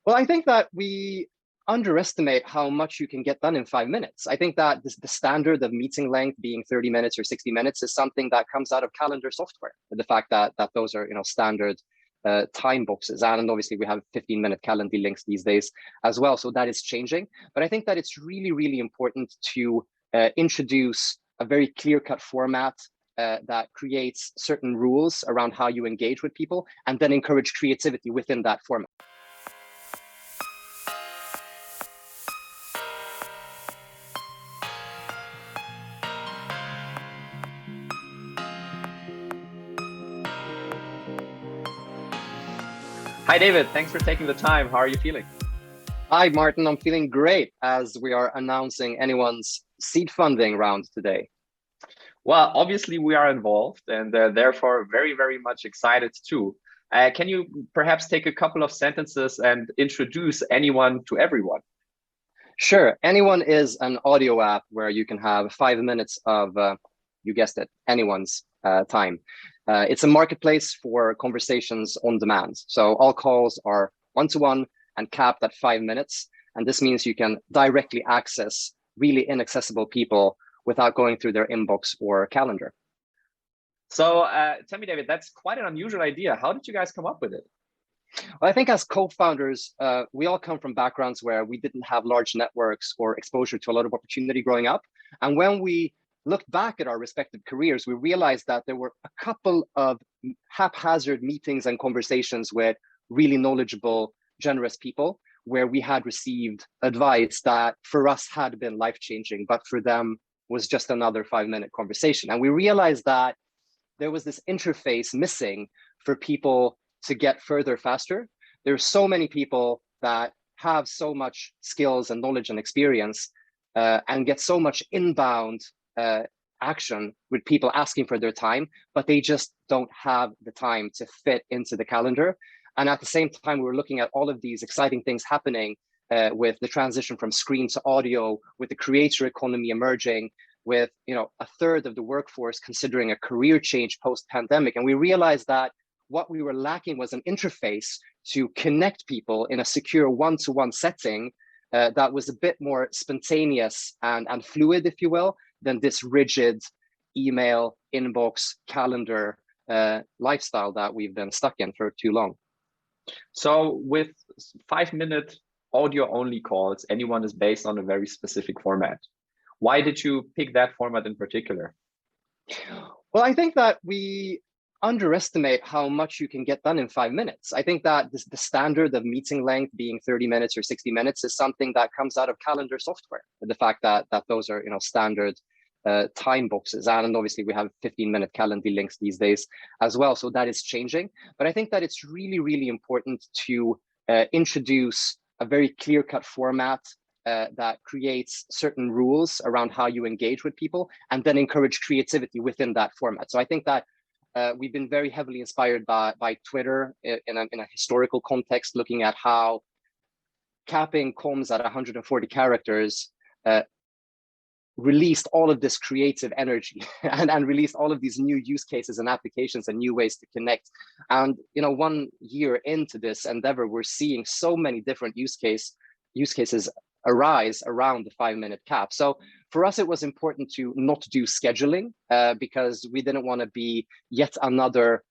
Well, I think that we underestimate how much you can get done in 5 minutes. I think that the standard of meeting length being 30 minutes or 60 minutes is something that comes out of calendar software. The fact that those are standard time boxes, and obviously we have 15-minute calendar links these days as well. So that is changing. But I think that it's really, really important to introduce a very clear-cut format that creates certain rules around how you engage with people, and then encourage creativity within that format. Hi, David. Thanks for taking the time. How are you feeling? Hi, Martin. I'm feeling great as we are announcing anyone's seed funding round today. Well, obviously we are involved and therefore very, very much excited too. Can you perhaps take a couple of sentences and introduce anyone to everyone? Sure. Anyone is an audio app where you can have 5 minutes of, you guessed it, anyone's time. It's a marketplace for conversations on demand. So all calls are one-to-one and capped at 5 minutes. And this means you can directly access really inaccessible people without going through their inbox or calendar. So tell me, David, that's quite an unusual idea. How did you guys come up with it? Well, I think as co-founders, we all come from backgrounds where we didn't have large networks or exposure to a lot of opportunity growing up. And when we looked back at our respective careers, we realized that there were a couple of haphazard meetings and conversations with really knowledgeable, generous people where we had received advice that for us had been life-changing, but for them was just another 5-minute conversation. And we realized that there was this interface missing for people to get further faster. There's so many people that have so much skills and knowledge and experience and get so much inbound action with people asking for their time, but they just don't have the time to fit into the calendar. And at the same time, we were looking at all of these exciting things happening with the transition from screen to audio, with the creator economy emerging, with a third of the workforce considering a career change post-pandemic. And we realized that what we were lacking was an interface to connect people in a secure one-to-one setting that was a bit more spontaneous and fluid, if you will, than this rigid email, inbox, calendar lifestyle that we've been stuck in for too long. So with 5-minute audio-only calls, anyone is based on a very specific format. Why did you pick that format in particular? Well, I think that we underestimate how much you can get done in 5 minutes. I think that the standard of meeting length being 30 minutes or 60 minutes is something that comes out of calendar software. The fact that those are standard time boxes, and obviously we have 15-minute calendar links these days as well. So that is changing. But I think that it's really, really important to introduce a very clear-cut format that creates certain rules around how you engage with people, and then encourage creativity within that format. So I think that we've been very heavily inspired by Twitter in a historical context, looking at how capping comms at 140 characters released all of this creative energy and released all of these new use cases and applications and new ways to connect. And 1 year into this endeavor, we're seeing so many different use cases arise around the 5-minute cap. So for us, it was important to not do scheduling because we didn't want to be yet another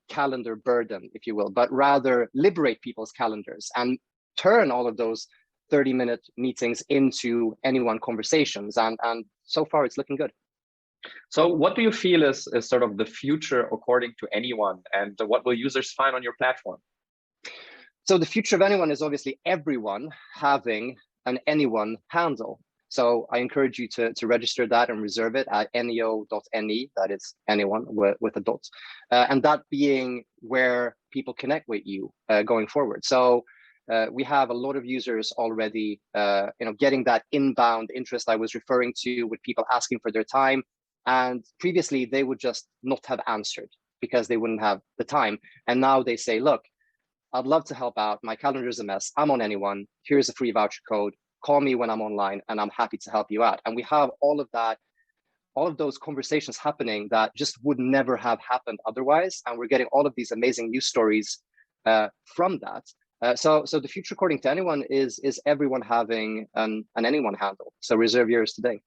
calendar burden, if you will, but rather liberate people's calendars and turn all of those 30-minute meetings into anyone conversations. And so far, it's looking good. So what do you feel is sort of the future according to anyone, and what will users find on your platform? So the future of anyone is obviously everyone having an anyone handle. So I encourage you to register that and reserve it at neo.ne, that is anyone with a dot, and that being where people connect with you going forward. So we have a lot of users already, getting that inbound interest I was referring to, with people asking for their time. And previously they would just not have answered because they wouldn't have the time. And now they say, look, I'd love to help out. My calendar is a mess. I'm on anyone. Here's a free voucher code. Call me when I'm online and I'm happy to help you out. And we have all of those conversations happening that just would never have happened otherwise. And we're getting all of these amazing news stories from that. So the future, according to anyone, is everyone having an anyone handle. So reserve yours today.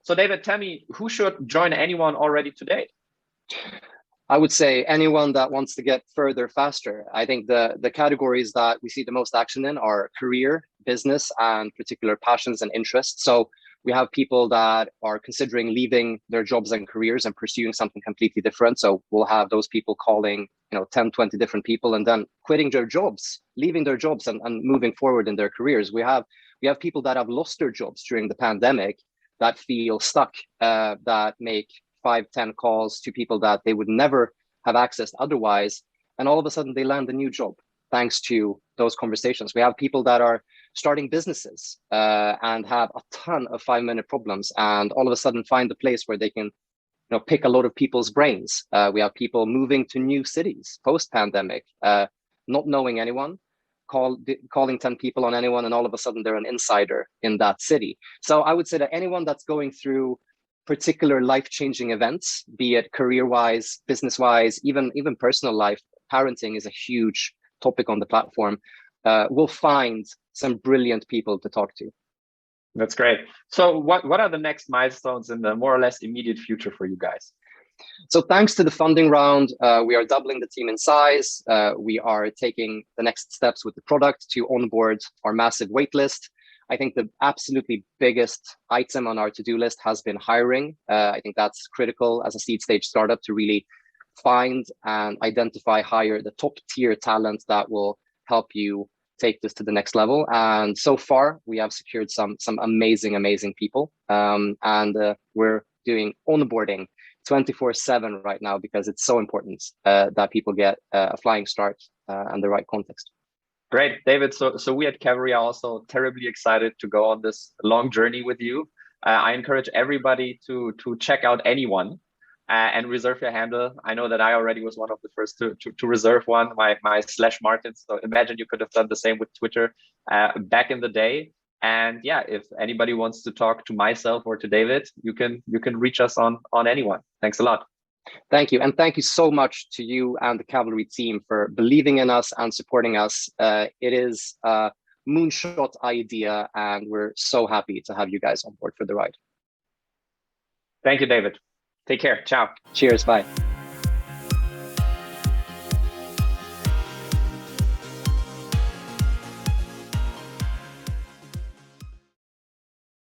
So David, tell me, who should join anyone already today? I would say anyone that wants to get further faster. I think the categories that we see the most action in are career, business, and particular passions and interests. So we have people that are considering leaving their jobs and careers and pursuing something completely different. So we'll have those people calling, 10, 20 different people and then quitting their jobs, leaving their jobs and moving forward in their careers. We have people that have lost their jobs during the pandemic that feel stuck, that make 5-10 calls to people that they would never have accessed otherwise. And all of a sudden they land a new job thanks to those conversations. We have people that are starting businesses and have a ton of 5-minute problems and all of a sudden find a place where they can pick a lot of people's brains. We have people moving to new cities post-pandemic, not knowing anyone, calling 10 people on anyone, and all of a sudden they're an insider in that city. So I would say that anyone that's going through particular life-changing events, be it career-wise, business-wise, even personal life, parenting is a huge topic on the platform, will find some brilliant people to talk to. That's great. So what are the next milestones in the more or less immediate future for you guys? So thanks to the funding round, we are doubling the team in size. We are taking the next steps with the product to onboard our massive waitlist. I think the absolutely biggest item on our to-do list has been hiring. I think that's critical as a seed stage startup to really find and hire the top tier talent that will help you take this to the next level. And so far, we have secured some amazing people. And we're doing onboarding 24/7 right now because it's so important that people get a flying start and the right context. Great, David. So we at Cavalry are also terribly excited to go on this long journey with you. I encourage everybody to check out anyone and reserve your handle. I know that I already was one of the first to reserve one, my /Martin. So imagine you could have done the same with Twitter back in the day. And yeah, if anybody wants to talk to myself or to David, you can reach us on anyone. Thanks a lot. Thank you. And thank you so much to you and the Cavalry team for believing in us and supporting us. It is a moonshot idea, and we're so happy to have you guys on board for the ride. Thank you, David. Take care. Ciao. Cheers. Bye.